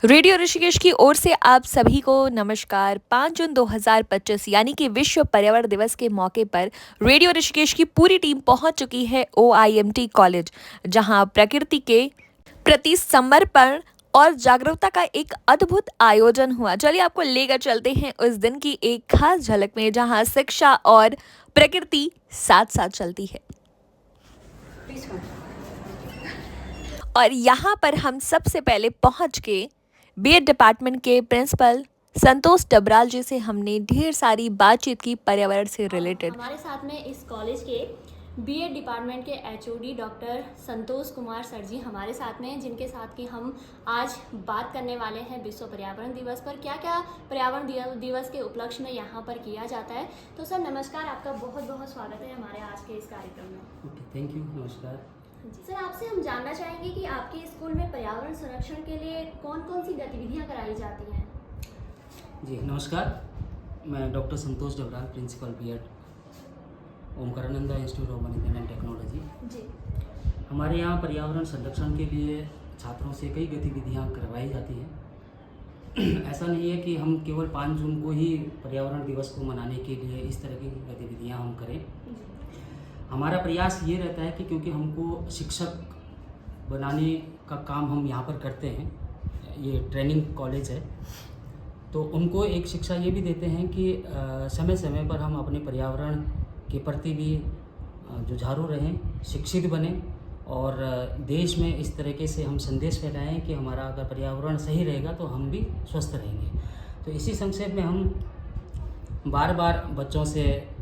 Radio Rishikesh की ओर से आप सभी को नमस्कार। 5 जून 2025 यानी कि विश्व पर्यावरण दिवस के मौके पर रेडियो ऋषिकेश की पूरी टीम पहुंच चुकी है OIMT कॉलेज, जहां प्रकृति के प्रति समर्पण और जागरूकता का एक अद्भुत आयोजन हुआ। चलिए आपको लेकर चलते हैं उस दिन की एक खास झलक में, जहां शिक्षा और प्रकृति साथ साथ चलती है। और यहाँ पर हम सबसे पहले पहुँच के बीएड डिपार्टमेंट के प्रिंसिपल संतोष डबराल जी से हमने ढेर सारी बातचीत की पर्यावरण से रिलेटेड। हमारे साथ में इस कॉलेज के बीएड डिपार्टमेंट के HOD doctor Santosh Kumar sir जी हमारे साथ में हैं, जिनके साथ कि हम आज बात करने वाले हैं विश्व पर्यावरण दिवस पर। क्या क्या पर्यावरण दिवस के उपलक्ष्य में यहाँ पर किया जाता है। तो सर नमस्कार, आपका बहुत बहुत स्वागत है हमारे आज के इस कार्यक्रम में। ओके, थैंक यू, नमस्कार। सर, आपसे हम जानना चाहेंगे कि आपके स्कूल में पर्यावरण संरक्षण के लिए कौन कौन सी गतिविधियां कराई जाती हैं। जी नमस्कार, मैं doctor Santosh Dabral, principal BEd, Omkarananda institute of management and technology. जी, हमारे यहाँ पर्यावरण संरक्षण के लिए छात्रों से कई गतिविधियाँ करवाई जाती हैं। ऐसा नहीं है कि हम केवल 5 जून को ही पर्यावरण दिवस को मनाने के लिए इस तरह की गतिविधियाँ हम करें। हमारा प्रयास ये रहता है कि क्योंकि हमको शिक्षक बनाने का काम हम यहाँ पर करते हैं, ये ट्रेनिंग कॉलेज है, तो उनको एक शिक्षा ये भी देते हैं कि समय समय पर हम अपने पर्यावरण के प्रति भी जुझारू रहें, शिक्षित बने और देश में इस तरीके से हम संदेश फैलाएं कि हमारा अगर पर्यावरण सही रहेगा तो हम भी स्वस्थ रहेंगे। तो इसी संक्षेप में हम बार बार बच्चों से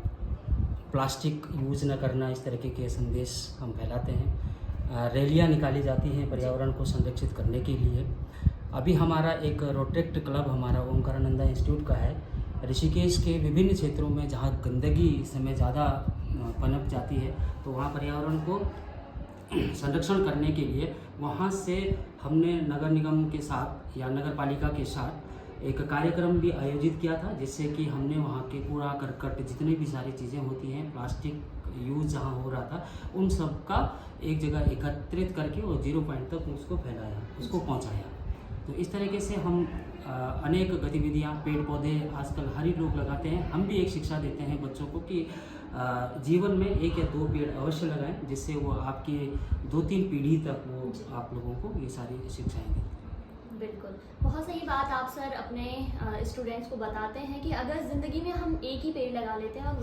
प्लास्टिक यूज़ न करना, इस तरीके के संदेश हम फैलाते हैं। रैलियाँ निकाली जाती हैं पर्यावरण को संरक्षित करने के लिए। अभी हमारा एक रोटेक्ट क्लब हमारा ओमकारानंद इंस्टीट्यूट का है, ऋषिकेश के विभिन्न क्षेत्रों में जहाँ गंदगी इस समय ज़्यादा पनप जाती है, तो वहाँ पर्यावरण को संरक्षण करने के लिए वहाँ से हमने नगर निगम के साथ या नगर पालिका के साथ एक कार्यक्रम भी आयोजित किया था, जिससे कि हमने वहाँ के कूड़ा करकट जितनी भी सारी चीज़ें होती हैं, प्लास्टिक यूज़ जहाँ हो रहा था, उन सब का एक जगह एकत्रित करके और 0 पॉइंट तक उसको फैलाया, उसको पहुँचाया। तो इस तरीके से हम अनेक गतिविधियाँ, पेड़ पौधे आजकल हर ही लोग लगाते हैं। हम भी एक शिक्षा देते हैं बच्चों को कि जीवन में 1 या 2 पेड़ अवश्य लगाएं, जिससे वो आपकी 2-3 पीढ़ी तक वो आप लोगों को ये सारी शिक्षाएँ दें। बिल्कुल, बहुत सही बात आप सर अपने स्टूडेंट्स को बताते हैं कि अगर ज़िंदगी में हम एक ही पेड़ लगा लेते हैं और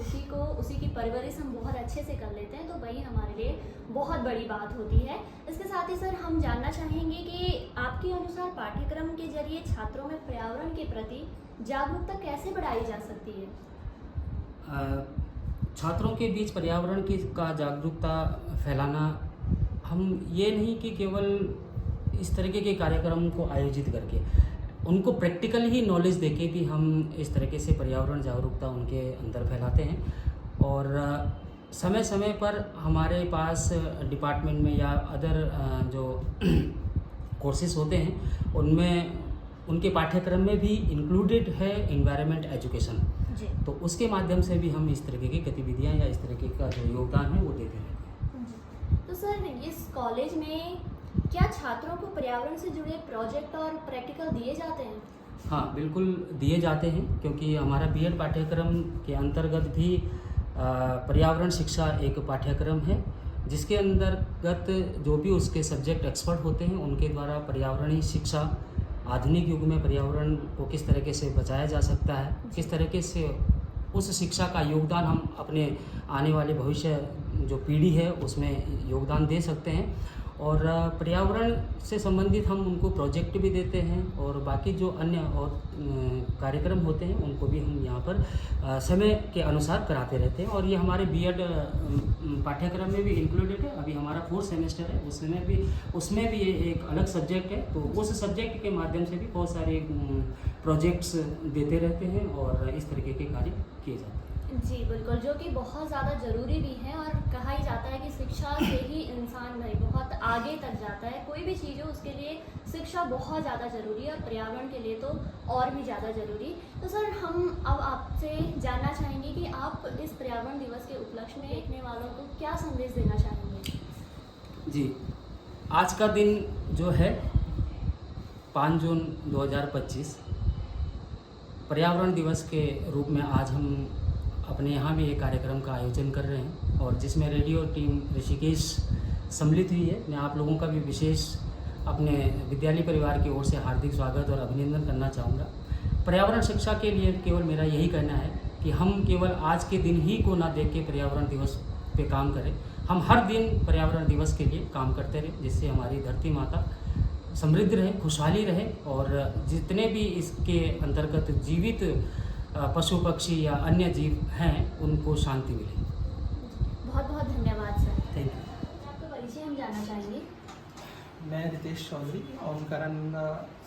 उसी की परवरिश हम बहुत अच्छे से कर लेते हैं, तो वही हमारे लिए बहुत बड़ी बात होती है। इसके साथ ही सर हम जानना चाहेंगे कि आपके अनुसार पाठ्यक्रम के जरिए छात्रों में पर्यावरण के प्रति जागरूकता कैसे बढ़ाई जा सकती है। छात्रों के बीच पर्यावरण का जागरूकता फैलाना, हम ये नहीं कि केवल इस तरीके के कार्यक्रम को आयोजित करके उनको प्रैक्टिकल ही नॉलेज देके भी हम इस तरीके से पर्यावरण जागरूकता उनके अंदर फैलाते हैं। और समय समय पर हमारे पास डिपार्टमेंट में या अदर जो कोर्सेज होते हैं, उनमें उनके पाठ्यक्रम में भी इंक्लूडेड है एनवायरनमेंट एजुकेशन। तो उसके माध्यम से भी हम इस तरीके की गतिविधियाँ या इस तरीके का जो योगदान है वो देते हैं। तो सर इस कॉलेज में क्या छात्रों को पर्यावरण से जुड़े प्रोजेक्ट और प्रैक्टिकल दिए जाते हैं। हाँ, बिल्कुल दिए जाते हैं, क्योंकि हमारा बीएड पाठ्यक्रम के अंतर्गत भी पर्यावरण शिक्षा एक पाठ्यक्रम है, जिसके अंतर्गत जो भी उसके सब्जेक्ट एक्सपर्ट होते हैं उनके द्वारा पर्यावरणीय शिक्षा, आधुनिक युग में पर्यावरण को किस तरीके से बचाया जा सकता है, किस तरीके से उस शिक्षा का योगदान हम अपने आने वाले भविष्य जो पीढ़ी है उसमें योगदान दे सकते हैं। और पर्यावरण से संबंधित हम उनको प्रोजेक्ट भी देते हैं और बाकी जो अन्य और कार्यक्रम होते हैं उनको भी हम यहाँ पर समय के अनुसार कराते रहते हैं। और ये हमारे बीएड पाठ्यक्रम में भी इंक्लूडेड है। अभी हमारा 4th सेमेस्टर है, उसमें भी ये एक अलग सब्जेक्ट है, तो उस सब्जेक्ट के माध्यम से भी बहुत सारे प्रोजेक्ट्स देते रहते हैं और इस तरीके के कार्य किए जाते हैं। जी बिल्कुल, जो कि बहुत ज़्यादा ज़रूरी भी है और कहा ही जाता है कि शिक्षा से ही इंसान भाई बहुत आगे तक जाता है। कोई भी चीज़ हो उसके लिए शिक्षा बहुत ज़्यादा ज़रूरी है और पर्यावरण के लिए तो और भी ज़्यादा ज़रूरी। तो सर हम अब आपसे जानना चाहेंगे कि आप इस पर्यावरण दिवस के उपलक्ष्य में देखने वालों को क्या संदेश देना चाहेंगे। जी, आज का दिन जो है 5 जून 2025 पर्यावरण दिवस के रूप में आज हम अपने यहाँ भी एक कार्यक्रम का आयोजन कर रहे हैं और जिसमें रेडियो टीम ऋषिकेश सम्मिलित हुई है। मैं आप लोगों का भी विशेष अपने विद्यालय परिवार की ओर से हार्दिक स्वागत और अभिनंदन करना चाहूँगा। पर्यावरण शिक्षा के लिए केवल मेरा यही कहना है कि हम केवल आज के दिन ही को ना देख के पर्यावरण दिवस पे काम करें। हम हर दिन पर्यावरण दिवस के लिए काम करते रहें, जिससे हमारी धरती माता समृद्ध रहे, खुशहाली रहे और जितने भी इसके अंतर्गत जीवित पशु पक्षी या अन्य जीव हैं उनको शांति मिले। बहुत बहुत धन्यवाद सर। Thank you. आपका परिचय हम जानना चाहेंगे। मैं रितेश चौधरी ओमकारानंद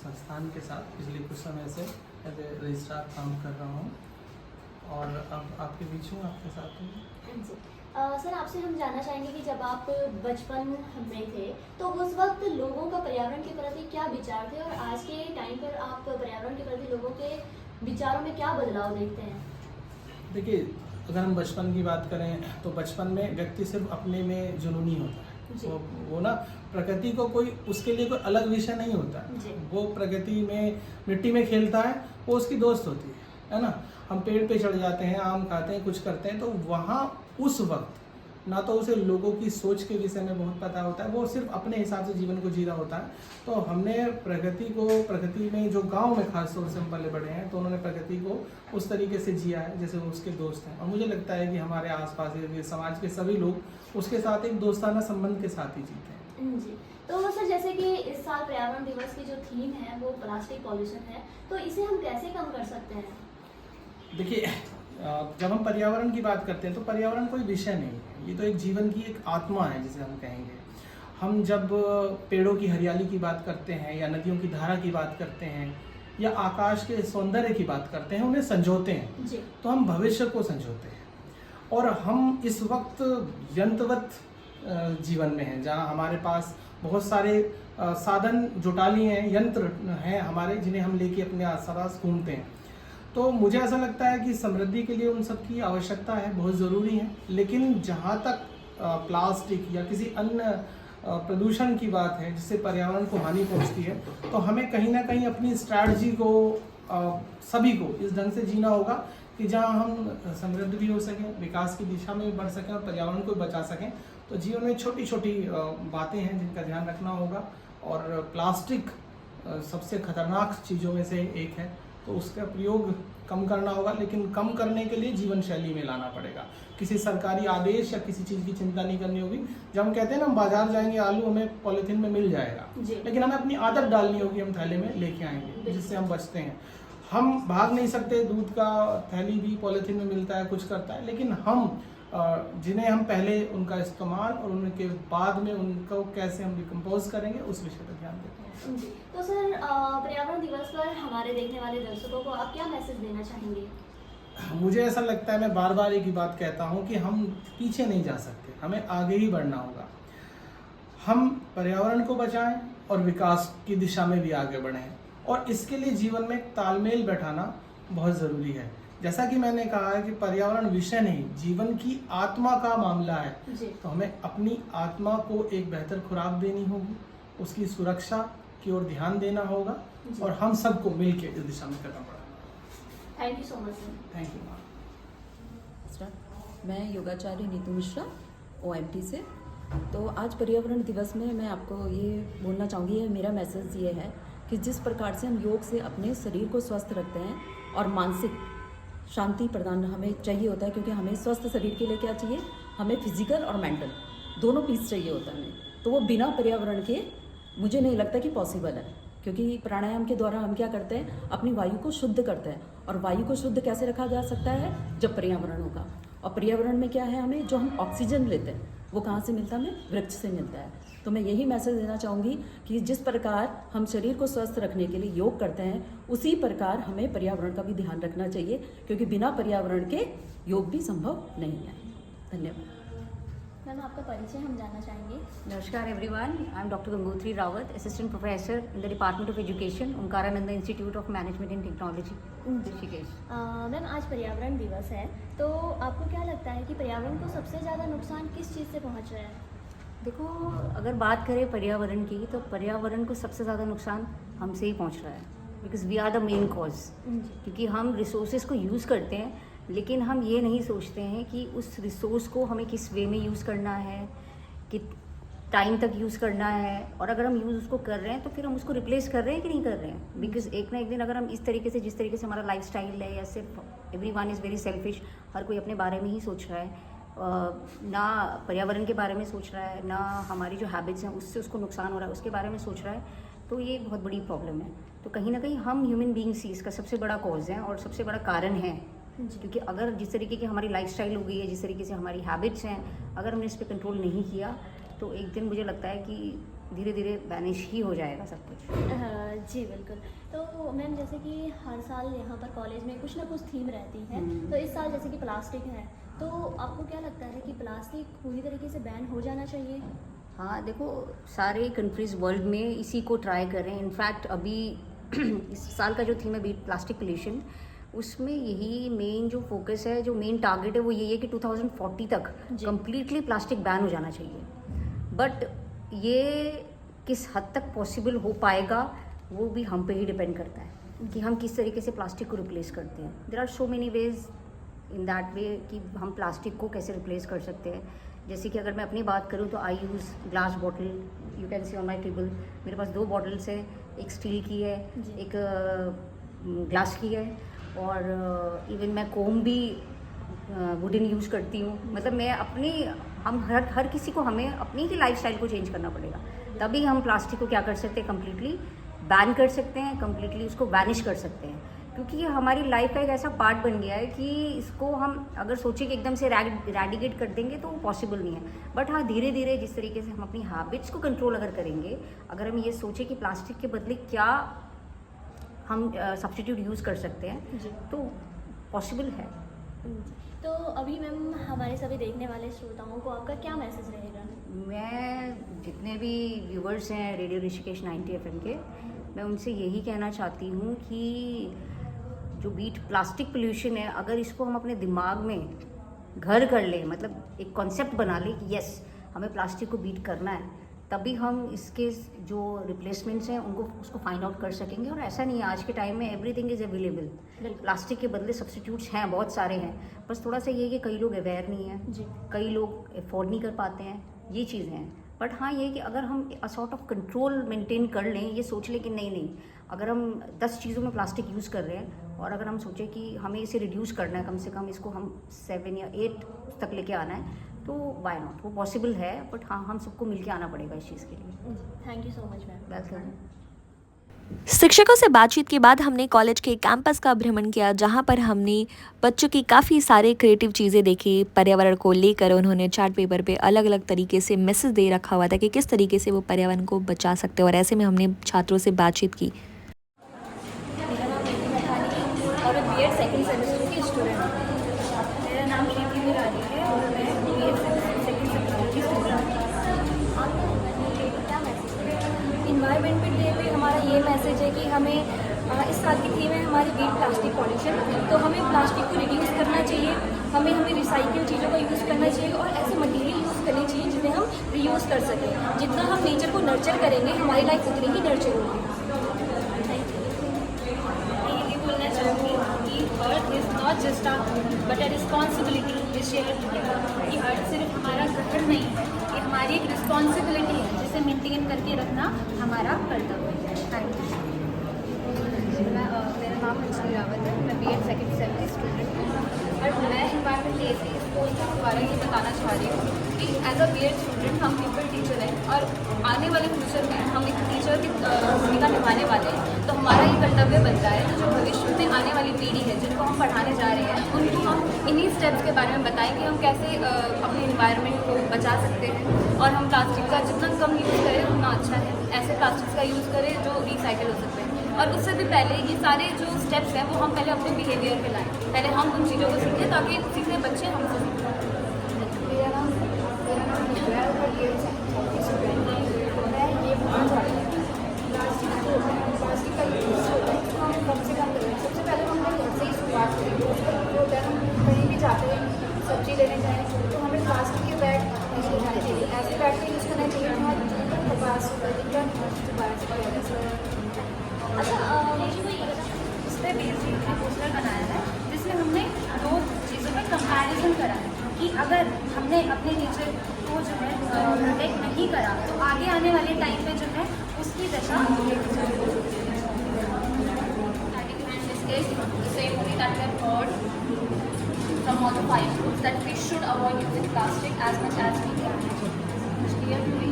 संस्थान के साथ पिछले कुछ समय से एज ए रजिस्ट्रार काम कर रहा हूँ और अब आपके बीच हूँ, आपके साथ हूँ। हाँ जी। सर आपसे हम जानना चाहेंगे कि जब आप बचपन में थे तो उस वक्त लोगों का पर्यावरण के प्रति क्या विचार थे और आज के टाइम पर आप पर्यावरण के प्रति लोगों के विचारों में क्या बदलाव देखते हैं? देखिए, अगर हम बचपन की बात करें तो बचपन में व्यक्ति सिर्फ अपने में जुनूनी होता है। जी। वो ना प्रकृति को कोई उसके लिए कोई अलग विषय नहीं होता जी। है। वो प्रकृति में मिट्टी में खेलता है, वो उसकी दोस्त होती है ना। हम पेड़ पे चढ़ जाते हैं, आम खाते हैं, कुछ करते हैं, तो वहाँ उस वक्त ना तो उसे लोगों की सोच के विषय में बहुत पता होता है, वो सिर्फ अपने हिसाब से जीवन को जी रहा होता है। तो हमने प्रकृति में जो गांव में खास तौर से हम पले बड़े हैं, तो उन्होंने प्रकृति को उस तरीके से जिया है जैसे वो उसके दोस्त हैं। और मुझे लगता है कि हमारे आसपास के समाज के सभी लोग उसके साथ एक दोस्ताना संबंध के साथ ही जीते हैं। जी। तो सर जैसे कि इस साल पर्यावरण दिवस की जो थीम है वो प्लास्टिक पॉल्यूशन है, तो इसे हम कैसे कम कर सकते हैं? देखिए, जब हम पर्यावरण की बात करते हैं तो पर्यावरण कोई विषय नहीं है, ये तो एक जीवन की एक आत्मा है जिसे हम कहेंगे। हम जब पेड़ों की हरियाली की बात करते हैं या नदियों की धारा की बात करते हैं या आकाश के सौंदर्य की बात करते हैं, उन्हें संजोते हैं जी। तो हम भविष्य को संजोते हैं। और हम इस वक्त यंत्रवत जीवन में हैं, जहाँ हमारे पास बहुत सारे साधन जुटाली हैं, यंत्र हैं हमारे, जिन्हें हम लेके अपने आसपास घूमते हैं। तो मुझे ऐसा लगता है कि समृद्धि के लिए उन सब की आवश्यकता है, बहुत ज़रूरी है। लेकिन जहाँ तक प्लास्टिक या किसी अन्य प्रदूषण की बात है जिससे पर्यावरण को हानि पहुँचती है, तो हमें कहीं ना कहीं अपनी स्ट्रैटेजी को सभी को इस ढंग से जीना होगा कि जहाँ हम समृद्ध भी हो सकें, विकास की दिशा में भी बढ़ सकें और पर्यावरण को बचा सकें। तो जीवन में छोटी छोटी बातें हैं जिनका ध्यान रखना होगा। और प्लास्टिक सबसे खतरनाक चीज़ों में से एक है, तो उसका प्रयोग कम करना होगा। लेकिन कम करने के लिए जीवन शैली में लाना पड़ेगा, किसी सरकारी आदेश या किसी चीज़ की चिंता नहीं करनी होगी। जब हम कहते हैं ना हम बाजार जाएंगे, आलू हमें पॉलीथीन में मिल जाएगा, लेकिन हमें अपनी आदत डालनी होगी, हम थैले में लेके आएंगे, जिससे हम बचते हैं। हम भाग नहीं सकते, दूध का थैली भी पॉलीथीन में मिलता है, कुछ करता है, लेकिन हम जिन्हें हम पहले उनका इस्तेमाल और उनके बाद में उनको कैसे हम डिकम्पोज करेंगे उस विषय पर ध्यान देते हैं। जी। तो सर पर्यावरण दिवस पर हमारे देखने वाले दर्शकों को आप क्या मैसेज देना चाहेंगे? मुझे ऐसा लगता है, मैं बार बार एक ही बात कहता हूँ कि हम पीछे नहीं जा सकते, हमें आगे ही बढ़ना होगा। हम पर्यावरण को बचाएं और विकास की दिशा में भी आगे बढ़ें, और इसके लिए जीवन में तालमेल बैठाना बहुत ज़रूरी है। जैसा कि मैंने कहा है कि पर्यावरण विषय नहीं, जीवन की आत्मा का मामला है। तो हमें अपनी आत्मा को एक बेहतर खुराक देनी होगी, उसकी सुरक्षा की ओर ध्यान देना होगा और हम सबको मिलकर इस दिशा में कदम बढ़ाना। Thank you so much sir. Thank you. मैं योगाचार्य नीतू मिश्रा OMT से। तो आज पर्यावरण दिवस में मैं आपको ये बोलना चाहूँगी, ये मेरा मैसेज ये है कि जिस प्रकार से हम योग से अपने शरीर को स्वस्थ रखते हैं और मानसिक शांति प्रदान हमें चाहिए होता है, क्योंकि हमें स्वस्थ शरीर के लिए क्या चाहिए, हमें फिजिकल और मेंटल दोनों पीस चाहिए होता है हमें। तो वो बिना पर्यावरण के मुझे नहीं लगता कि पॉसिबल है, क्योंकि प्राणायाम के द्वारा हम क्या करते हैं, अपनी वायु को शुद्ध करते हैं। और वायु को शुद्ध कैसे रखा जा सकता है, जब पर्यावरण होगा। और पर्यावरण में क्या है, हमें जो हम ऑक्सीजन लेते हैं वो कहाँ से मिलता है, हमें वृक्ष से मिलता है। तो मैं यही मैसेज देना चाहूँगी कि जिस प्रकार हम शरीर को स्वस्थ रखने के लिए योग करते हैं, उसी प्रकार हमें पर्यावरण का भी ध्यान रखना चाहिए, क्योंकि बिना पर्यावरण के योग भी संभव नहीं है। धन्यवाद। मैम आपका परिचय हम जानना चाहेंगे। Namaskar everyone, I am Dr. Gangotri Rawat, Assistant Professor in the Department of Education, Omkarananda Institute of Management and Technology, Rishikesh. Ma'am आज पर्यावरण दिवस है, तो आपको क्या लगता है कि पर्यावरण को सबसे ज़्यादा नुकसान किस चीज़ से पहुंच रहा है? देखो, अगर बात करें पर्यावरण की, तो पर्यावरण को सबसे ज़्यादा नुकसान हमसे ही पहुंच रहा है, because we are the main cause. क्योंकि हम रिसोर्सेज को यूज़ करते हैं, लेकिन हम ये नहीं सोचते हैं कि उस रिसोर्स को हमें किस वे में यूज़ करना है, कि टाइम तक यूज़ करना है, और अगर हम यूज़ उसको कर रहे हैं तो फिर हम उसको रिप्लेस कर रहे हैं कि नहीं कर रहे हैं। बिकॉज एक ना एक दिन अगर हम इस तरीके से, जिस तरीके से हमारा लाइफ स्टाइल है, या सिर्फ एवरीवन इज़ वेरी सेल्फिश, हर कोई अपने बारे में ही सोच रहा है, ना पर्यावरण के बारे में सोच रहा है, ना हमारी जो हैबिट्स हैं उससे उसको नुकसान हो रहा है उसके बारे में सोच रहा है, तो ये बहुत बड़ी प्रॉब्लम है। तो कहीं ना कहीं हम ह्यूमन बींग्स ही इसका सबसे बड़ा कॉज है और सबसे बड़ा कारण है। क्योंकि अगर जिस तरीके की हमारी लाइफस्टाइल हो गई है, जिस तरीके से हमारी हैबिट्स हैं, अगर हमने इस पर कंट्रोल नहीं किया तो एक दिन मुझे लगता है कि धीरे धीरे वैनिश ही हो जाएगा सब कुछ। जी बिल्कुल। तो मैम जैसे कि हर साल यहाँ पर कॉलेज में कुछ ना कुछ थीम रहती है, तो इस साल जैसे कि प्लास्टिक है, तो आपको क्या लगता है कि प्लास्टिक पूरी तरीके से बैन हो जाना चाहिए? हाँ देखो, सारे कंट्रीज़ वर्ल्ड में इसी को ट्राई कर रहे हैं। इनफैक्ट अभी इस साल का जो थीम है बीट प्लास्टिक पोल्यूशन, उसमें यही मेन जो फोकस है, जो मेन टारगेट है वो यही है कि 2040 तक कम्प्लीटली प्लास्टिक बैन हो जाना चाहिए। बट ये किस हद तक पॉसिबल हो पाएगा वो भी हम पे ही डिपेंड करता है कि हम किस तरीके से प्लास्टिक को रिप्लेस करते हैं। There are so many ways in that way कि हम प्लास्टिक को कैसे रिप्लेस कर सकते हैं। जैसे कि अगर मैं अपनी बात करूँ तो I use glass bottle, you can see on my table, मेरे पास 2 बॉटल्स है, एक स्टील की है, एक ग्लास की है, और इवन मैं कोम भी वुडन यूज़ करती हूँ। मतलब मैं अपनी, हम हर किसी को, हमें अपनी ही लाइफस्टाइल को चेंज करना पड़ेगा, तभी हम प्लास्टिक को क्या कर सकते हैं, कम्प्लीटली बैन कर सकते हैं, कम्प्लीटली उसको वैनिश कर सकते हैं। क्योंकि ये हमारी लाइफ का एक ऐसा पार्ट बन गया है कि इसको हम अगर सोचें कि एकदम से रैडिकेट कर देंगे तो वो पॉसिबल नहीं है। बट हाँ, धीरे धीरे जिस तरीके से हम अपनी हैबिट्स को कंट्रोल अगर करेंगे, अगर हम ये सोचें कि प्लास्टिक के बदले क्या हम सब्स्टिट्यूट यूज़ कर सकते हैं, तो पॉसिबल है। तो अभी मैम हमारे सभी देखने वाले श्रोताओं को आपका क्या मैसेज रहेगा? मैं जितने भी व्यूवर्स हैं रेडियो ऋषिकेश 90 FM के, मैं उनसे यही कहना चाहती हूँ कि जो बीट प्लास्टिक पोल्यूशन है, अगर इसको हम अपने दिमाग में घर कर लें, मतलब एक कॉन्सेप्ट बना लें कि यस हमें प्लास्टिक को बीट करना है, तभी हम इसके जो रिप्लेसमेंट्स हैं उनको उसको फाइंड आउट कर सकेंगे। और ऐसा नहीं है, आज के टाइम में एवरीथिंग इज़ अवेलेबल, प्लास्टिक के बदले सब्स्टिट्यूट्स हैं, बहुत सारे हैं। बस थोड़ा सा ये है कि कई लोग अवेयर नहीं हैं, कई लोग अफोर्ड नहीं कर पाते हैं, ये चीज़ें हैं। बट हाँ, ये कि अगर हम a sort of control maintain कर लें, ये सोच लें कि नहीं, अगर हम 10 चीज़ों में प्लास्टिक यूज़ कर रहे हैं और अगर हम सोचें कि हमें इसे रिड्यूस करना है, कम से कम इसको हम 7 या 8 तक लेके आना है, तो वाई नॉट, वो पॉसिबल है। बट हाँ, हम सबको मिलके आना पड़ेगा इस चीज़ के लिए। Thank you so much ma'am. Welcome. शिक्षकों से बातचीत के बाद हमने कॉलेज के कैंपस का भ्रमण किया, जहां पर हमने बच्चों की काफ़ी सारे क्रिएटिव चीज़ें देखी। पर्यावरण को लेकर उन्होंने चार्ट पेपर पे अलग अलग तरीके से मैसेज दे रखा हुआ था कि किस तरीके से वो पर्यावरण को बचा सकते हैं, और ऐसे में हमने छात्रों से बातचीत की। मेरा नाम नीति मैठानी और मैं बीएड सेकंड सेमेस्टर की स्टूडेंट हूँ। मेरा नाम श्रीति मिरानी है और मैं बीएड सेकंड सेमेस्टर की स्टूडेंट हूँ। क्या मैसेज? इन्वायरमेंट डे पे हमारा ये मैसेज है कि हमें इस साल की थीम है हमारी बीट प्लास्टिक पॉल्यूशन, तो हमें प्लास्टिक को रिड्यूस करना चाहिए, हमें रिसाइकिल चीज़ों का यूज़ करना चाहिए और ऐसे मटेरियल यूज़ करनी चाहिए जिन्हें हम रीयूज़ कर सकें। जितना हम नेचर को नर्चर करेंगे, हमारी लाइफ उतनी ही नर्चर होगी। ये बोलना चाहूँगी कि earth is not just but a responsibility we share together. कि अर्थ सिर्फ हमारा घर नहीं है, ये हमारी एक रिस्पॉन्सिबिलिटी है जिसे मेंटेन करके रखना हमारा कर्तव्य है। Thank you. मेरा नाम अंजलि रावत है, मैं बीएड सेकंड सेम की स्टूडेंट हूँ और मैं इन्वायरमेंट डे से इस पोस्ट के बारे में बताना चाह रही हूँ कि एज अ बीएड स्टूडेंट हम पीपल टीचर हैं और आने वाले फ्यूचर में हम एक टीचर की भूमिका निभाने वाले हैं। तो हमारा ये कर्तव्य बनता है कि जो भविष्य में आने वाली पीढ़ी है जिनको हम पढ़ाने जा रहे हैं, उनको हम इन्हीं स्टेप्स के बारे में बताएं कि हम कैसे अपने इन्वायरमेंट को बचा सकते हैं और हम प्लास्टिक का जितना कम यूज़ करें उतना अच्छा है। ऐसे प्लास्टिक का यूज़ करें जो रिसाइकिल हो सकते हैं, और उससे भी पहले ये सारे जो स्टेप्स हैं वो हम पहले अपने बिहेवियर पे लाएं, पहले हम उन चीज़ों को सीखें ताकि सीखने बच्चे हमसे सीखें। मेरा नाम है और ये मैं ये बोलना चाहती हूँ प्लास्टिक जो होता है, प्लास्टिक का यूज़ होता है उसको हम कम से कम करें। सबसे पहले हम घर से ही शुरुआत करेंगे। उसका जो होता है, हम कहीं भी जाते हैं, सब्जी लेने जाएँ तो हमें प्लास्टिक के बैग नहीं ले जाने चाहिए, ऐसे बैग का यूज़ करना चाहिए जहाँ जिनका कपास होगा, जिनका पे बेस्ड हमने पोस्टर बनाया है, जिसमें हमने 2 चीज़ों पे कंपैरिजन करा है कि अगर हमने अपने नेचर को जो है प्रोटेक्ट नहीं करा तो आगे आने वाले टाइम पे जो है उसकी दशा The same only that we have heard from all the 5 groups that we should avoid using plastic as much as we can. Clear to me?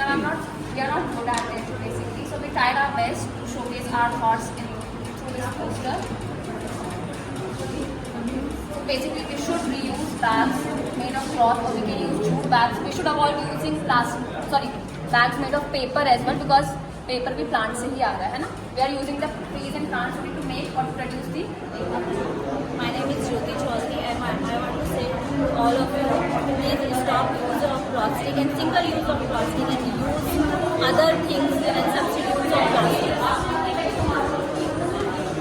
And we are not good at it basically, so we tried our best to showcase our thoughts through this poster. So basically we should reuse bags made of cloth, or we can use jute bags. We should avoid using bags made of paper as well, because paper भी plant से ही आ रहा है ना. We are using the trees and plants to make और produce the paper. My name is Jyoti Chaudhary and I want to say to all of you, please stop use of plastic and single use of plastic and use other things and substitutes of plastic.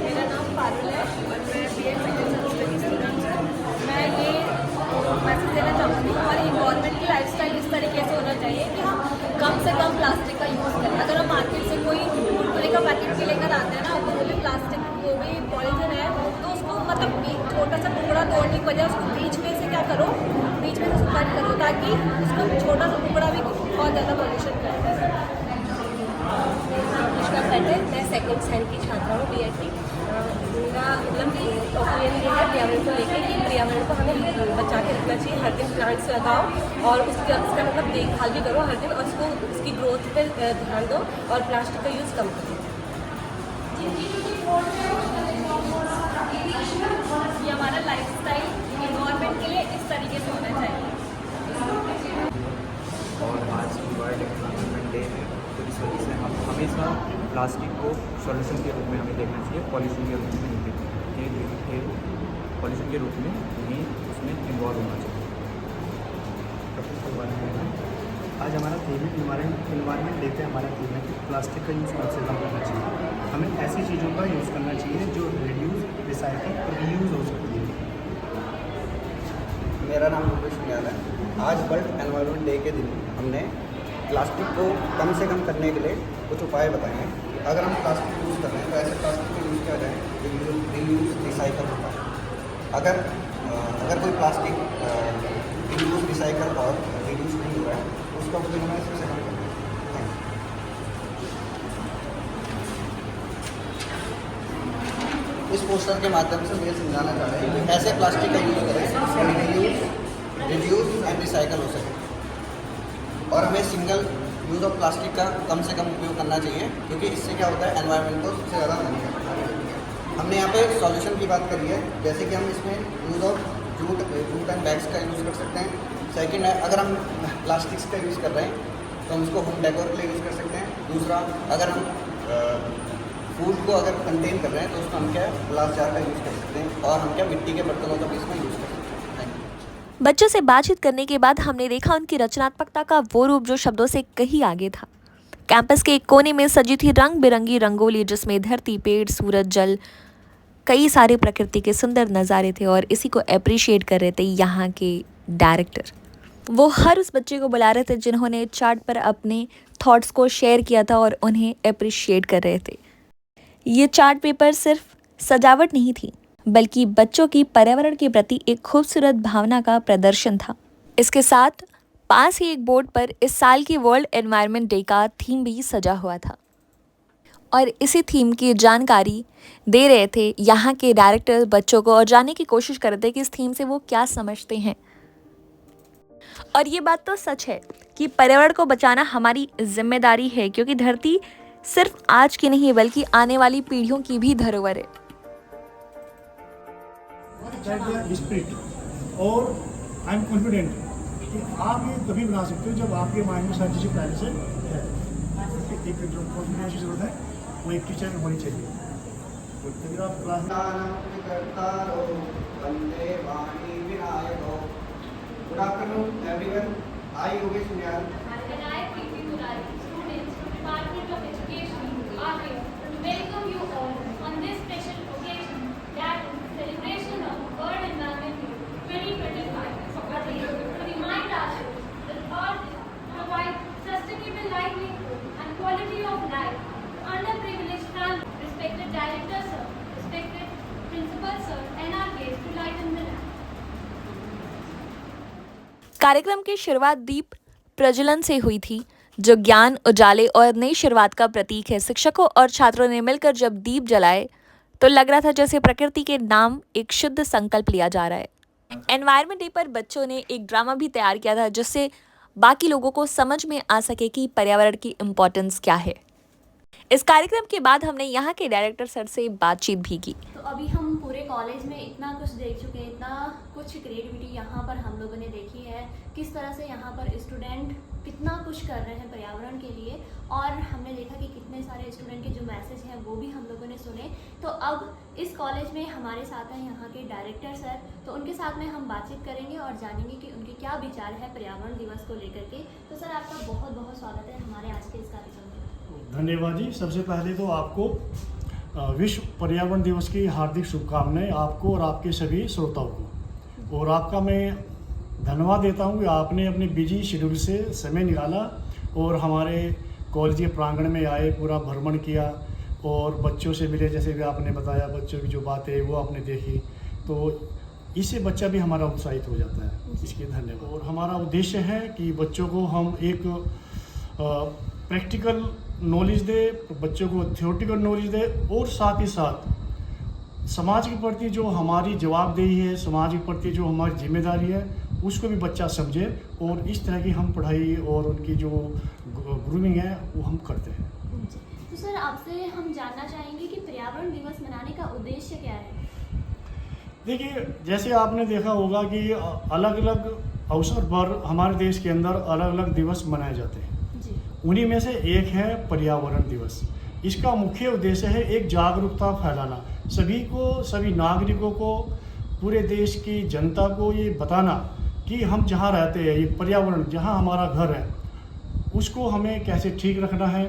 मेरा नाम पारुल है और मैं BA second semester की student हूँ. मैं ये message देना चाहूँगी कि हमारी इन्वायरमेंट की लाइफस्टाइल इस तरीके से होना चाहिए कि हम कम से कम प्लास्टिक का यूज़ करें. अगर हम मार्केट से कोई कुरकुरे का पैकेट भी लेकर आते हैं ना, तो वो भी प्लास्टिक, वो भी पॉलीथिन है, तो उसको मतलब एक छोटा सा टुकड़ा तोड़ने की वजह उसको बीच में से क्या करो, बीच में से उसको कट करो, ताकि उसका छोटा सा टुकड़ा भी बहुत ज़्यादा पोल्यूशन करता है. नमस्कार सर, मैं सेकंड सेम की छात्रा हूँ BEd की. मेरा लंबी ओपिनियन ये है पर्यावरण को लेकर कि पर्यावरण को हमें बचा के रखना चाहिए. हर दिन प्लांट्स लगाओ और उसका मतलब देखभाल भी करो हर दिन, और उसकी ग्रोथ पर ध्यान दो और प्लास्टिक का यूज़ कम करो. ये हमारा लाइफस्टाइल इन्वायरमेंट के लिए इस तरीके से होना चाहिए. और आज वर्ल्ड एनवायरनमेंट डे है, तो इस वजह से हम हमेशा प्लास्टिक को सॉल्यूशन के रूप में हमें देखना चाहिए, पॉल्यूशन के रूप में पॉल्यूशन के रूप में नहीं उसमें इन्वॉल्व होना चाहिए. आज हमारा थीम है इन्वायरमेंट डे पे हमारा थीम है कि प्लास्टिक का यूज़ कम से कम करना चाहिए. हमें ऐसी चीज़ों का यूज़ करना चाहिए जो रिड्यूस, रिसाइकिल और रीयूज़ हो सकती है. मेरा नाम रूपेश नियाल है. आज वर्ल्ड एनवायरनमेंट डे के दिन हमने प्लास्टिक को कम से कम करने के लिए कुछ उपाय बताए हैं. अगर हम प्लास्टिक यूज़ कर रहे हैं तो ऐसे प्लास्टिक का यूज़ किया जाए जो रीयूज़, रिसाइकल होता है. अगर कोई प्लास्टिक रीयूज़, रिसाइकल और रीयूज़ नहीं हो रहा है तो उसका उपयोग हमें सबसे कम करना है. इस पोस्टर के माध्यम से मुझे समझाना चाह रहे हैं कि ऐसे प्लास्टिक का यूज़ करें रिड्यूस एंड रिसाइकल हो सके, और हमें सिंगल यूज़ ऑफ प्लास्टिक का कम से कम उपयोग करना चाहिए, क्योंकि इससे क्या होता है एनवायरनमेंट को सबसे ज़्यादा हानि करता है. हमने यहाँ पे सॉल्यूशन की बात करी है, जैसे कि हम इसमें use of jute and bags का यूज़ कर सकते हैं. सेकंड है, अगर हम प्लास्टिक्स का यूज़ कर रहे हैं तो हम इसको होम डेकोर के लिए यूज़ कर सकते हैं. दूसरा, अगर हम फूड को अगर कंटेन कर रहे हैं तो उसको हम क्या ग्लास जार का यूज़ कर सकते हैं, और हम क्या मिट्टी के बर्तनों का भी इसमें यूज़ कर सकते हैं. Thank you. बच्चों से बातचीत करने के बाद हमने देखा उनकी रचनात्मकता का वो रूप जो शब्दों से कहीं आगे था. कैंपस के एक कोने में सजी थी रंग बिरंगी रंगोली, जिसमें धरती, पेड़, सूरज, जल, कई सारे प्रकृति के सुंदर नज़ारे थे, और इसी को अप्रिशिएट कर रहे थे यहाँ के डायरेक्टर. वो हर उस बच्चे को बुला रहे थे जिन्होंने चार्ट पर अपने थॉट्स को शेयर किया था और उन्हें अप्रिशिएट कर रहे थे. ये चार्ट पेपर सिर्फ सजावट नहीं थी, बल्कि बच्चों की पर्यावरण के प्रति एक खूबसूरत भावना का प्रदर्शन था. इसके साथ पास ही एक बोर्ड पर इस साल की वर्ल्ड एनवायरनमेंट डे का थीम भी सजा हुआ था, और इसी थीम की जानकारी दे रहे थे यहाँ के डायरेक्टर बच्चों को, और जानने की कोशिश कर रहे थे कि इस थीम से वो क्या समझते हैं. और ये बात तो सच है कि पर्यावरण को बचाना हमारी जिम्मेदारी है, क्योंकि धरती सिर्फ आज की नहीं बल्कि आने वाली पीढ़ियों की भी धरोहर है. और आई एम कॉन्फिडेंट कि आप ये तभी बना सकते हो जब आपके माइंड में सारी चीज़ें पहले से है. एक जो कॉन्फिडेंस की जरूरत है वो एक टीचर में होनी चाहिए. अगर आप class good afternoon everyone. I Yogesh Niall. Department of Education are here to welcome you all on this special occasion, that is celebration of World Environment Day 2025. To remind ourselves that Earth provides sustainable livelihood and quality of life to underprivileged कार्यक्रम की शुरुआत दीप प्रज्वलन से हुई थी, जो ज्ञान, उजाले और नई शुरुआत का प्रतीक है। शिक्षकों और छात्रों ने मिलकर जब दीप जलाए तो लग रहा था जैसे प्रकृति के नाम एक शुद्ध संकल्प लिया जा रहा है। एनवायरनमेंट डे पर बच्चों ने एक ड्रामा भी तैयार किया था, जिससे बाकी लोगों को समझ में आ सके कि पर्यावरण की इम्पोर्टेंस क्या है। इस कार्यक्रम के बाद हमने यहाँ के डायरेक्टर सर से बातचीत भी की। तो अभी हम पूरे कॉलेज में इतना कुछ देख चुके हैं, इतना कुछ क्रिएटिविटी यहाँ पर हम लोगों ने देखी है, किस तरह से यहाँ पर स्टूडेंट कितना कुछ कर रहे हैं पर्यावरण के लिए, और हमने देखा कि कितने सारे स्टूडेंट के जो मैसेज हैं वो भी हम लोगों ने सुने। तो अब इस कॉलेज में हमारे साथ हैं यहाँ के डायरेक्टर सर, तो उनके साथ में हम बातचीत करेंगे और जानेंगे कि उनके क्या विचार है पर्यावरण दिवस को लेकर के। तो सर, आपका बहुत बहुत स्वागत है हमारे आज के इस कार्यक्रम में। धन्यवाद जी। सबसे पहले तो आपको विश्व पर्यावरण दिवस की हार्दिक शुभकामनाएं, आपको और आपके सभी श्रोताओं को। और आपका मैं धन्यवाद देता हूं कि आपने अपने बिजी शेड्यूल से समय निकाला और हमारे कॉलेज के प्रांगण में आए, पूरा भ्रमण किया और बच्चों से मिले। जैसे भी आपने बताया, बच्चों की जो बातें वो आपने देखी, तो इससे बच्चा भी हमारा उत्साहित हो जाता है। इसके धन्यवाद। और हमारा उद्देश्य है कि बच्चों को हम एक प्रैक्टिकल नॉलेज दे, बच्चों को थ्योरेटिकल नॉलेज दे, और साथ ही साथ समाज के प्रति जो हमारी जवाबदेही है, समाज के प्रति जो हमारी जिम्मेदारी है, उसको भी बच्चा समझे। और इस तरह की हम पढ़ाई और उनकी जो ग्रूमिंग है वो हम करते हैं। तो सर, आपसे हम जानना चाहेंगे कि पर्यावरण दिवस मनाने का उद्देश्य क्या है? देखिए, जैसे आपने देखा होगा कि अलग अलग अवसर पर हमारे देश के अंदर अलग अलग दिवस मनाए जाते हैं। उन्हीं में से एक है पर्यावरण दिवस। इसका मुख्य उद्देश्य है एक जागरूकता फैलाना, सभी को, सभी नागरिकों को, पूरे देश की जनता को ये बताना कि हम जहाँ रहते हैं, ये पर्यावरण जहाँ हमारा घर है, उसको हमें कैसे ठीक रखना है।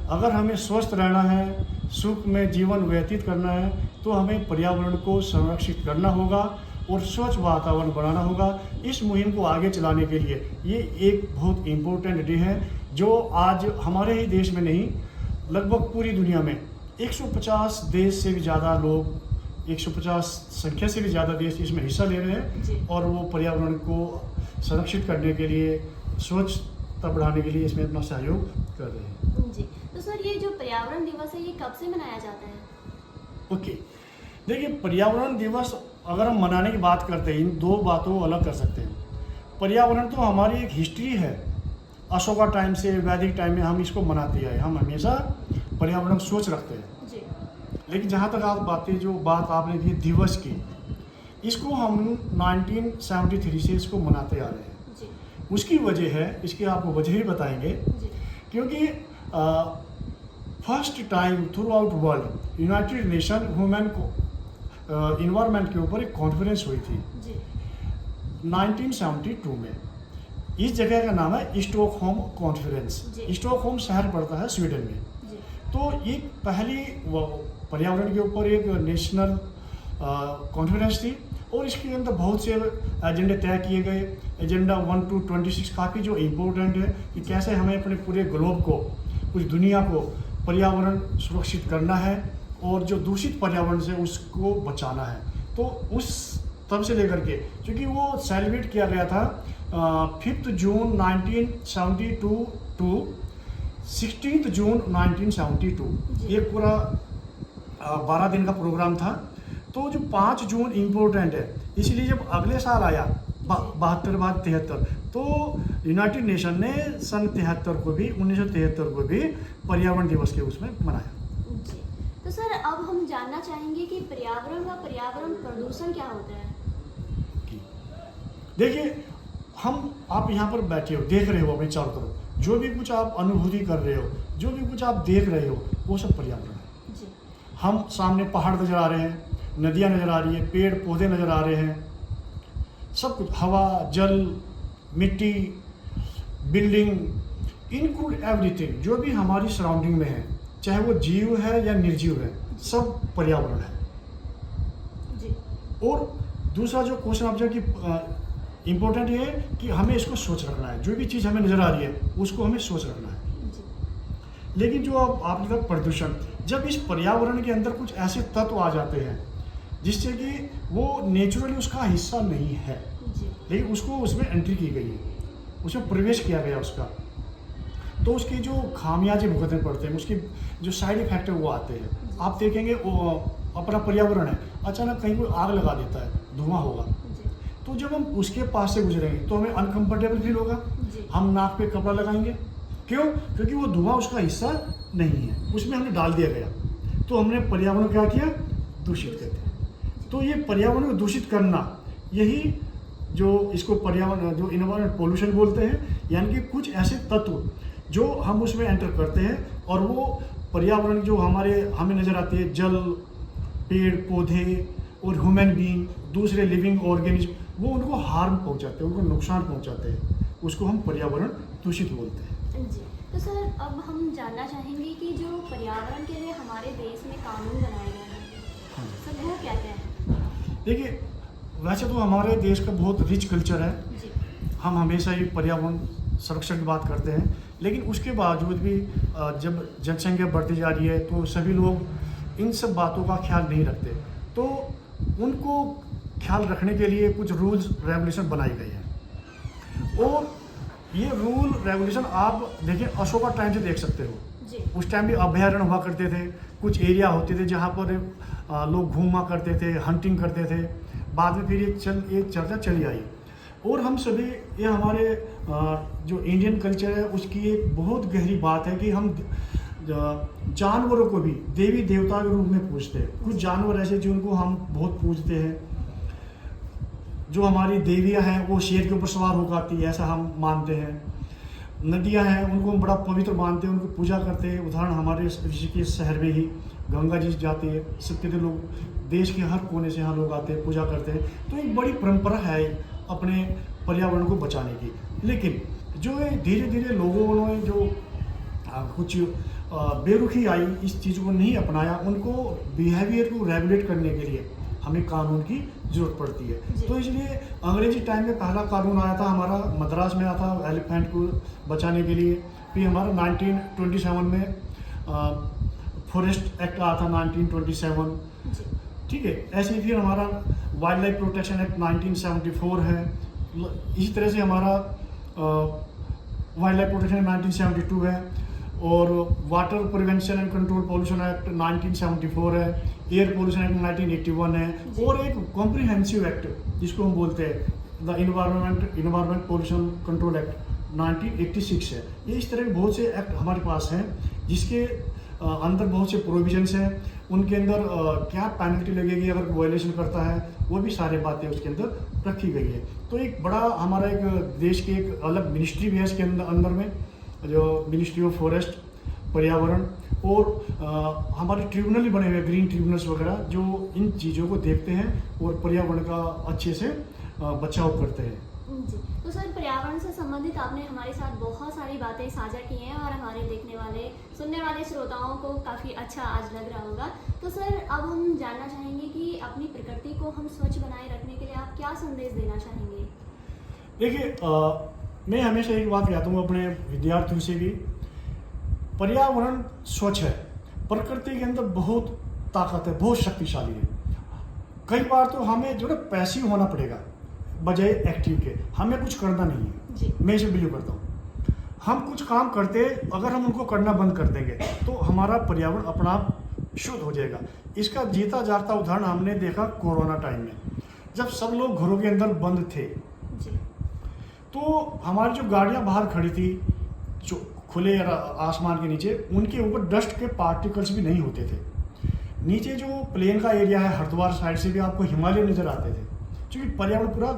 अगर हमें स्वस्थ रहना है, सुख में जीवन व्यतीत करना है, तो हमें पर्यावरण को संरक्षित करना होगा और स्वच्छ वातावरण बनाना होगा। इस मुहिम को आगे चलाने के लिए ये एक बहुत इम्पोर्टेंट डे है, जो आज हमारे ही देश में नहीं, लगभग पूरी दुनिया में 150 देश से भी ज़्यादा लोग, 150 संख्या से भी ज़्यादा देश इसमें हिस्सा ले रहे हैं और वो पर्यावरण को संरक्षित करने के लिए, स्वच्छता बढ़ाने के लिए इसमें अपना सहयोग कर रहे हैं। जी, तो सर, ये जो पर्यावरण दिवस है ये कब से मनाया जाता है? ओके, देखिए, पर्यावरण दिवस अगर हम मनाने की बात करते हैं, इन दो बातों को अलग कर सकते हैं। पर्यावरण तो हमारी एक हिस्ट्री है, अशोका टाइम से, वैदिक टाइम में हम इसको मनाते आए, हम हमेशा पर्यावरण सोच रखते हैं जी। लेकिन जहाँ तक आप बात आपने की दिवस की, इसको हम 1973 से इसको मनाते आ रहे हैं जी। उसकी वजह है, इसकी आपको वजह ही बताएंगे जी। क्योंकि first time through out world United nation human environment के ऊपर एक कॉन्फ्रेंस हुई थी जी। 1972 में। इस जगह का नाम है स्टॉकहोम कॉन्फ्रेंस। स्टॉकहोम शहर पड़ता है स्वीडन में। तो ये पहली पर्यावरण के ऊपर एक नेशनल कॉन्फ्रेंस थी और इसके अंदर बहुत से एजेंडे तय किए गए। एजेंडा 1 to 26 काफ़ी जो इम्पोर्टेंट है कि कैसे हमें अपने पूरे ग्लोब को, पूरी दुनिया को पर्यावरण सुरक्षित करना है और जो दूषित पर्यावरण से उसको बचाना है। तो उस तब से लेकर के, क्योंकि वो सेलिब्रेट किया गया था 5 जून 1972 टू 16 जून 1972। ये पूरा 12 दिन का प्रोग्राम था। तो जो 5 जून इम्पोर्टेंट है, इसलिए जब अगले साल आया 72 बाद 73, तो यूनाइटेड नेशन ने सन 73 को भी, 1973 को भी पर्यावरण दिवस के उसमें मनाया। जी, तो सर, अब हम जानना चाहेंगे कि पर्यावरण व पर्यावरण प्रदूषण क्या होता है? देखिए, आप यहाँ पर बैठे हो, देख रहे हो अपने चारों तरफ, जो भी कुछ आप अनुभूति कर रहे हो, जो भी कुछ आप देख रहे हो, वो सब पर्यावरण है जी। हम सामने पहाड़ नजर आ रहे हैं, नदियाँ नजर आ रही है, पेड़ पौधे नजर आ रहे हैं, सब कुछ, हवा, जल, मिट्टी, बिल्डिंग, इनक्लूड एवरीथिंग, जो भी हमारी सराउंडिंग में है, चाहे वो जीव है या निर्जीव है, सब पर्यावरण है जी। और दूसरा जो क्वेश्चन आपसे कि इम्पोर्टेंट ये है कि हमें इसको सोच रखना है। जो भी चीज़ हमें नज़र आ रही है उसको हमें सोच रखना है। लेकिन जो आपने कहा प्रदूषण, जब इस पर्यावरण के अंदर कुछ ऐसे तत्व आ जाते हैं जिससे कि वो नेचुरली उसका हिस्सा नहीं है, लेकिन उसको उसमें एंट्री की गई है, उसमें प्रवेश किया गया उसका, तो उसके जो खामियाजे भुगतने पड़ते हैं, उसके जो साइड इफेक्ट है वो आते हैं। आप देखेंगे वो अपना पर्यावरण है, अचानक कहीं कोई आग लगा देता है, धुआं होगा, तो जब हम उसके पास से गुजरेंगे तो हमें अनकंफर्टेबल फील होगा, हम नाक पे कपड़ा लगाएंगे। क्यों? क्योंकि वो धुआं उसका हिस्सा नहीं है, उसमें हमने डाल दिया गया, तो हमने पर्यावरण क्या किया? दूषित कर दिया। तो ये पर्यावरण को दूषित करना, यही जो इसको पर्यावरण जो इन्वायरमेंट पोल्यूशन बोलते हैं, यानी कि कुछ ऐसे तत्व जो हम उसमें एंटर करते हैं और वो पर्यावरण जो हमें नज़र आती है, जल, पेड़ पौधे और ह्यूमन बीइंग, दूसरे लिविंग ऑर्गेनिज्म, वो उनको हार्म पहुंचाते हैं, उनको नुकसान पहुंचाते हैं, उसको हम पर्यावरण दूषित बोलते हैं। जी, तो सर अब हम जानना चाहेंगे कि जो पर्यावरण के लिए हमारे देश में कानून बनाए गए हैं, सर वो क्या क्या है? देखिए, वैसे तो हमारे देश का बहुत रिच कल्चर है, हम हमेशा ही पर्यावरण संरक्षण की बात करते हैं, लेकिन उसके बावजूद भी जब जनसंख्या बढ़ती जा रही है तो सभी लोग इन सब बातों का ख्याल नहीं रखते, तो उनको ख्याल रखने के लिए कुछ रूल्स रेगुलेशन बनाए गए हैं। और ये रूल रेगुलेशन आप देखिए अशोका टाइम से देख सकते हो, उस टाइम भी अभयारण्य हुआ करते थे, कुछ एरिया होते थे जहाँ पर लोग घूमा करते थे, हंटिंग करते थे, बाद में फिर एक चर्चा चली आई। और हम सभी, ये हमारे जो इंडियन कल्चर है उसकी एक बहुत गहरी बात है कि हम जानवरों को भी देवी देवता के रूप में पूजते हैं। कुछ जानवर ऐसे जिनको हम बहुत पूजते हैं, जो हमारी देवियाँ हैं वो शेर के ऊपर सवार होकर आती है, ऐसा हम मानते हैं। नदियाँ हैं उनको हम बड़ा पवित्र मानते हैं, उनको पूजा करते हैं। उदाहरण हमारे ऋषिकेश शहर में ही गंगा जी जाती है, सबके लोग देश के हर कोने से यहाँ लोग आते हैं, पूजा करते हैं। तो एक बड़ी परंपरा है अपने पर्यावरण को बचाने की। लेकिन जो धीरे धीरे लोगों ने जो कुछ बेरुखी आई, इस चीज़ को नहीं अपनाया, उनको बिहेवियर को रेगुलेट करने के लिए हमें कानून की ज़रूरत पड़ती है। तो इसलिए अंग्रेजी टाइम में पहला कानून आया था हमारा, मद्रास में आया था एलिफेंट को बचाने के लिए। फिर हमारा 1927 में फॉरेस्ट एक्ट आया था 1927, ठीक है। ऐसे ही फिर हमारा वाइल्ड लाइफ प्रोटेक्शन एक्ट 1974 है। इसी तरह से हमारा वाइल्ड लाइफ प्रोटेक्शन 1972 है, और water prevention and control pollution act 1974 है, एयर पोल्यूशन एक्ट 1981 है, और एक कॉम्प्रिहेंसिव एक्ट जिसको हम बोलते हैं the environment pollution control act 1986 है। ये इस तरह के बहुत से एक्ट हमारे पास हैं जिसके अंदर बहुत से प्रोविजंस हैं। उनके अंदर क्या पेनल्टी लगेगी अगर वायलेशन करता है, वो भी सारी बातें उसके अंदर रखी गई है। तो एक बड़ा हमारा एक देश की एक अलग मिनिस्ट्री भी है इसके अंदर में, जो मिनिस्ट्री ऑफ फॉरेस्ट, पर्यावरण, और हमारे ट्रिब्यूनल भी बने हुए, ग्रीन ट्रिब्यूनल्स वगैरह, जो इन चीज़ों को देखते हैं और पर्यावरण का अच्छे से बचाव करते हैं। जी, तो सर पर्यावरण से संबंधित आपने हमारे साथ बहुत सारी बातें साझा की हैं और हमारे देखने वाले, सुनने वाले श्रोताओं को काफ़ी अच्छा आज लग रहा होगा। तो सर अब हम जानना चाहेंगे कि अपनी प्रकृति को हम स्वच्छ बनाए रखने के लिए आप क्या संदेश देना चाहेंगे? देखिए, मैं हमेशा एक बात कहता हूँ अपने विद्यार्थियों से भी, पर्यावरण स्वच्छ है, प्रकृति के अंदर बहुत ताकत है, बहुत शक्तिशाली है। कई बार तो हमें जो है पैसिव होना पड़ेगा बजाय एक्टिव के, हमें कुछ करना नहीं है। मैं इसे बिलीव करता हूँ, हम कुछ काम करते, अगर हम उनको करना बंद कर देंगे तो हमारा पर्यावरण अपना आप शुद्ध हो जाएगा। इसका जीता जागता उदाहरण हमने देखा कोरोना टाइम में, जब सब लोग घरों के अंदर बंद थे, तो हमारी जो गाड़ियाँ बाहर खड़ी थी जो खुले आसमान के नीचे, उनके ऊपर डस्ट के पार्टिकल्स भी नहीं होते थे। नीचे जो प्लेन का एरिया है, हरिद्वार साइड से भी आपको हिमालय नज़र आते थे, क्योंकि पर्यावरण पूरा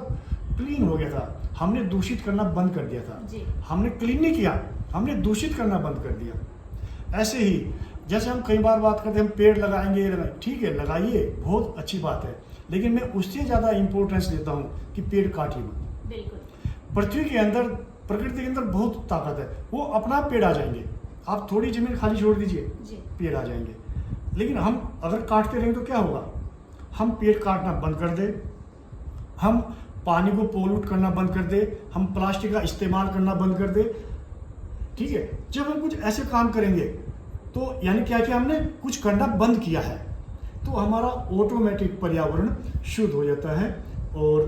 क्लीन हो गया था। हमने दूषित करना बंद कर दिया था, हमने क्लीन नहीं किया, हमने दूषित करना बंद कर दिया। ऐसे ही जैसे हम कई बार बात करते हैं, हम पेड़ लगाएंगे, ठीक है लगाइए, बहुत अच्छी बात है, लेकिन मैं उससे ज़्यादा इम्पोर्टेंस देता हूँ कि पेड़ काटिए मत। पृथ्वी के अंदर, प्रकृति के अंदर बहुत ताकत है, वो अपना पेड़ आ जाएंगे। आप थोड़ी जमीन खाली छोड़ दीजिए, पेड़ आ जाएंगे। लेकिन हम अगर काटते रहेंगे तो क्या होगा? हम पेड़ काटना बंद कर दें, हम पानी को पोल्यूट करना बंद कर दे, हम प्लास्टिक का इस्तेमाल करना बंद कर दे, ठीक है। जब हम कुछ ऐसे काम करेंगे तो यानी क्या कि हमने कुछ करना बंद किया है, तो हमारा ऑटोमेटिक पर्यावरण शुद्ध हो जाता है। और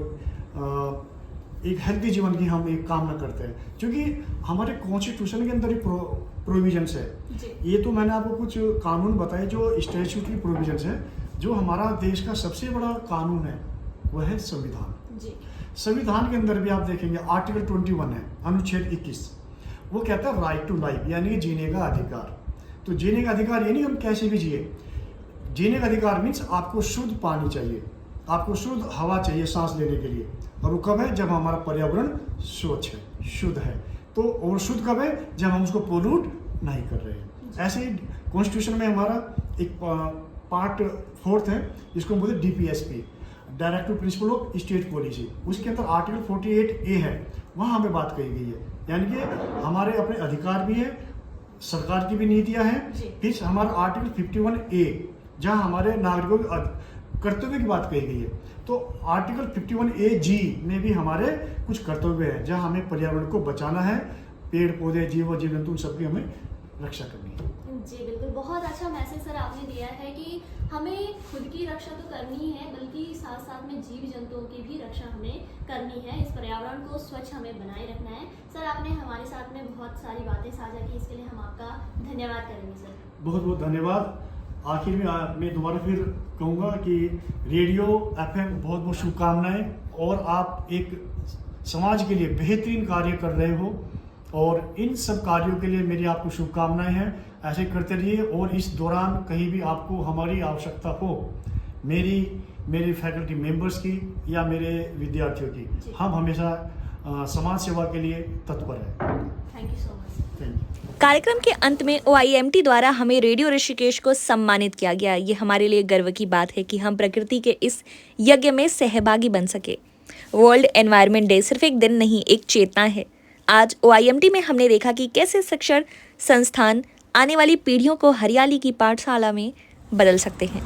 एक हेल्दी जीवन की हम एक कामना करते हैं, क्योंकि हमारे कॉन्स्टिट्यूशन के अंदर ही प्रोविजंस है। ये तो मैंने आपको कुछ कानून बताए जो स्टैट्यूटरी प्रोविजंस है। जो हमारा देश का सबसे बड़ा कानून है वह है संविधान। संविधान के अंदर भी आप देखेंगे आर्टिकल 21 है, अनुच्छेद 21, वो कहता है राइट टू लाइफ, यानी जीने का अधिकार। तो जीने का अधिकार ये नहीं हम कैसे भी जिए, जीने का अधिकार मीन्स आपको शुद्ध पानी चाहिए, आपको शुद्ध हवा चाहिए सांस लेने के लिए, और वो कब है, जब हमारा पर्यावरण स्वच्छ है, शुद्ध है। तो और शुद्ध कब है, जब हम उसको पोल्यूट नहीं कर रहे हैं। ऐसे ही कॉन्स्टिट्यूशन में हमारा एक पार्ट 4 है, जिसको हम बोलते हैं DPSP, directive principle of state policy. उसके अंदर आर्टिकल 48A है, वहाँ हमें बात कही गई है, यानी कि हमारे अपने अधिकार भी है, सरकार की भी नीतियाँ हैं। फिर हमारा आर्टिकल 51A, जहाँ हमारे नागरिकों के कर्तव्य की बात कही गई है। तो आर्टिकल 51AG में भी हमारे कुछ कर्तव्य हैं, जहाँ हमें पर्यावरण को बचाना है, पेड़ पौधे जीव जंतु सबकी हमें रक्षा करनी है। जी बिल्कुल, बहुत अच्छा मैसेज सर आपने दिया है कि हमें खुद की रक्षा तो करनी ही है, बल्कि साथ साथ में जीव जंतुओं की भी रक्षा हमें करनी है। इस पर्यावरण को स्वच्छ हमें बनाए रखना है। सर आपने हमारे साथ में बहुत सारी बातें साझा की, इसके लिए हम आपका धन्यवाद करेंगे सर। बहुत बहुत धन्यवाद। आखिर में मैं दोबारा फिर कहूँगा कि रेडियो FM बहुत बहुत शुभकामनाएं, और आप एक समाज के लिए बेहतरीन कार्य कर रहे हो, और इन सब कार्यों के लिए मेरी आपको शुभकामनाएं हैं। ऐसे करते रहिए, और इस दौरान कहीं भी आपको हमारी आवश्यकता हो, मेरी फैकल्टी मेंबर्स की या मेरे विद्यार्थियों की, हम हमेशा समाज सेवा के लिए तत्पर हैं। Thank you so much. Thank you. कार्यक्रम के अंत में OIMT द्वारा हमें रेडियो ऋषिकेश को सम्मानित किया गया। ये हमारे लिए गर्व की बात है कि हम प्रकृति के इस यज्ञ में सहभागी बन सके। वर्ल्ड एनवायरनमेंट डे सिर्फ एक दिन नहीं, एक चेतना है। आज OIMT में हमने देखा कि कैसे शिक्षण संस्थान आने वाली पीढ़ियों को हरियाली की पाठशाला में बदल सकते हैं।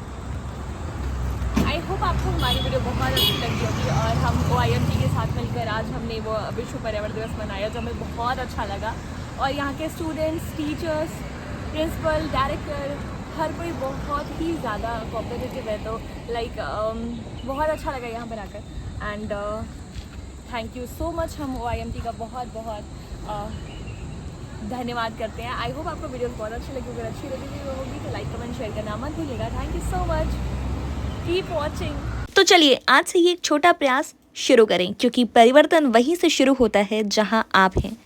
आई होप आपको हमारी वीडियो बहुत अच्छी लगी होगी, और हम OIMT के साथ मिलकर आज हमने वो विश्व पर्यावरण दिवस मनाया, जो हमें बहुत अच्छा लगा। और यहाँ के स्टूडेंट्स, टीचर्स, प्रिंसिपल, डायरेक्टर, हर कोई बहुत ही ज़्यादा कोऑपरेटिव है। तो बहुत अच्छा लगा यहाँ पर आकर, and thank you so much. हम OIMT का बहुत बहुत धन्यवाद करते हैं। आई होप आपको वीडियो बहुत अच्छी लगी। अगर अच्छी लगी होगी तो लाइक कमेंट शेयर करना मत भूलिएगा। Thank you so much, keep watching. तो चलिए आज से ही एक छोटा प्रयास शुरू करें, क्योंकि परिवर्तन वहीं से शुरू होता है जहां आप हैं।